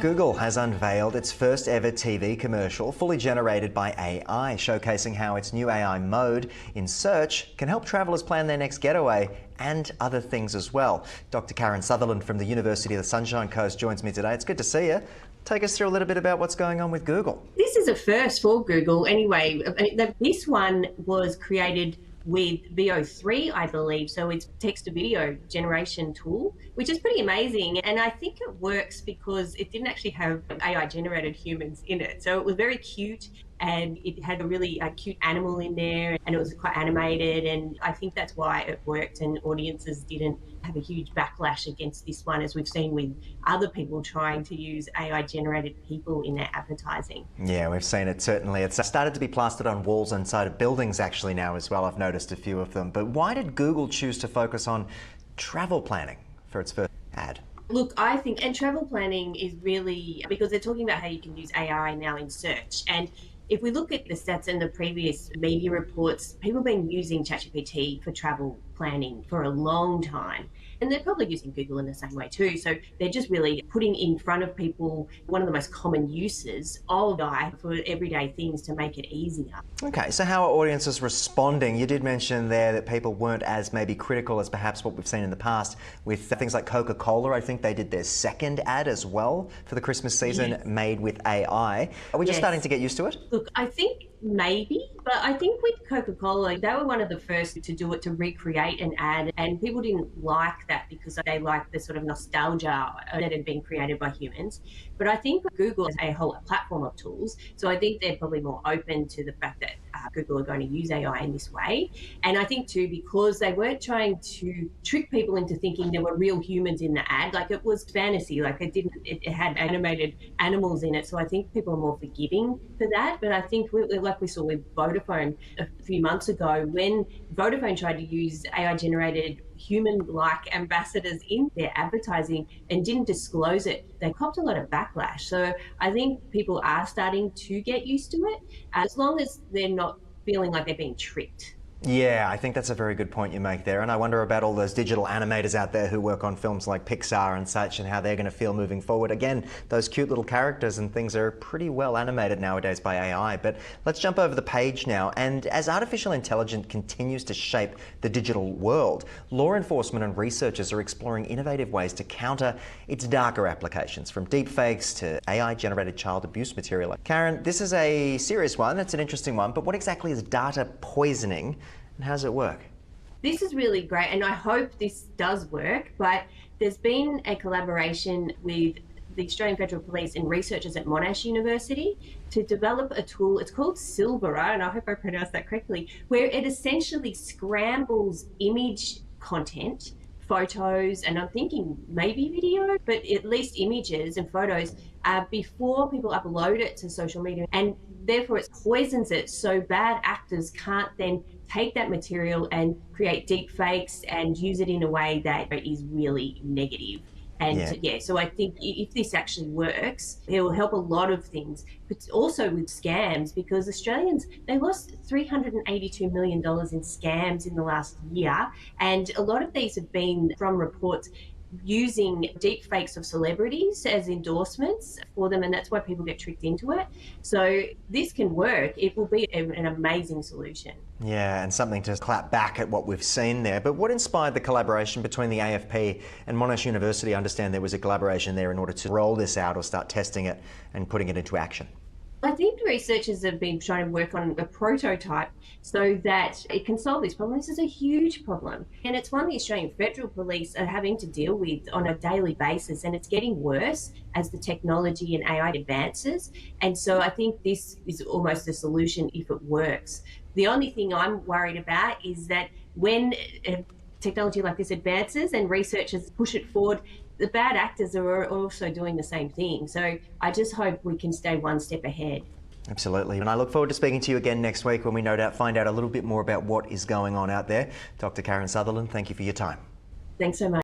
Google has unveiled its first ever TV commercial, fully generated by AI, showcasing how its new AI mode in search can help travellers plan their next getaway and other things as well. Dr. Karen Sutherland from the University of the Sunshine Coast joins me today. It's good to see you. Take us through a little bit about what's going on with Google. This is a first for Google anyway. This one was created with VO3, I believe. So it's text-to-video generation tool, which is pretty amazing. And I think it works because it didn't actually have AI-generated humans in it. So it was very cute, and it had a really cute animal in there, and it was quite animated. And I think that's why it worked, and audiences didn't have a huge backlash against this one, as we've seen with other people trying to use AI-generated people in their advertising. Yeah, we've seen it, certainly. It's started to be plastered on walls inside of buildings actually now as well. I've noticed a few of them. But why did Google choose to focus on travel planning for its first ad? Look, I think, and travel planning is really, because they're talking about how you can use AI now in search. And if we look at the stats in the previous media reports, people have been using ChatGPT for travel planning for a long time. And they're probably using Google in the same way too. So they're just really putting in front of people one of the most common uses of AI for everyday things to make it easier. Okay, so how are audiences responding? You did mention there that people weren't as maybe critical as perhaps what we've seen in the past with things like Coca-Cola. I think they did their second ad as well for the Christmas season, Yes. made with AI. Are we just Yes. starting to get used to it? Look, I think maybe, but I think with Coca-Cola, they were one of the first to do it, to recreate an ad, and people didn't like that because they liked the sort of nostalgia that had been created by humans. But I think Google has a whole platform of tools, so I think they're probably more open to the fact that Google are going to use AI in this way. And I think too, because they weren't trying to trick people into thinking there were real humans in the ad, like it was fantasy, like it had animated animals in it. So I think people are more forgiving for that. But I think like we saw with Vodafone a few months ago, when Vodafone tried to use AI-generated human-like ambassadors in their advertising and didn't disclose it, they copped a lot of backlash. So I think people are starting to get used to it, as long as they're not feeling like they're being tricked. Yeah, I think that's a very good point you make there. And I wonder about all those digital animators out there who work on films like Pixar and such, and how they're going to feel moving forward. Again, those cute little characters and things are pretty well animated nowadays by AI. But let's jump over the page now. And as artificial intelligence continues to shape the digital world, law enforcement and researchers are exploring innovative ways to counter its darker applications, from deepfakes to AI-generated child abuse material. Karen, this is a serious one. It's an interesting one. But what exactly is data poisoning? And how does it work? This is really great, and I hope this does work, but there's been a collaboration with the Australian Federal Police and researchers at Monash University to develop a tool. It's called Silvera, and I hope I pronounced that correctly, where it essentially scrambles image content, photos, and I'm thinking maybe video, but at least images and photos before people upload it to social media, and therefore it poisons it so bad actors can't then take that material and create deep fakes and use it in a way that is really negative. And so I think if this actually works, it will help a lot of things, but also with scams, because Australians, they lost $382 million in scams in the last year. And a lot of these have been from reports using deep fakes of celebrities as endorsements for them, and that's why people get tricked into it. So this can work. It will be an amazing solution. Yeah, and something to clap back at what we've seen there. But what inspired the collaboration between the AFP and Monash University? I understand there was a collaboration there in order to roll this out or start testing it and putting it into action. I think researchers have been trying to work on a prototype so that it can solve this problem. This is a huge problem, and it's one the Australian Federal Police are having to deal with on a daily basis, and it's getting worse as the technology and AI advances. And so I think this is almost a solution if it works. The only thing I'm worried about is that when technology like this advances and researchers push it forward, the bad actors are also doing the same thing. So I just hope we can stay one step ahead. Absolutely. And I look forward to speaking to you again next week when we no doubt find out a little bit more about what is going on out there. Dr. Karen Sutherland, thank you for your time. Thanks so much.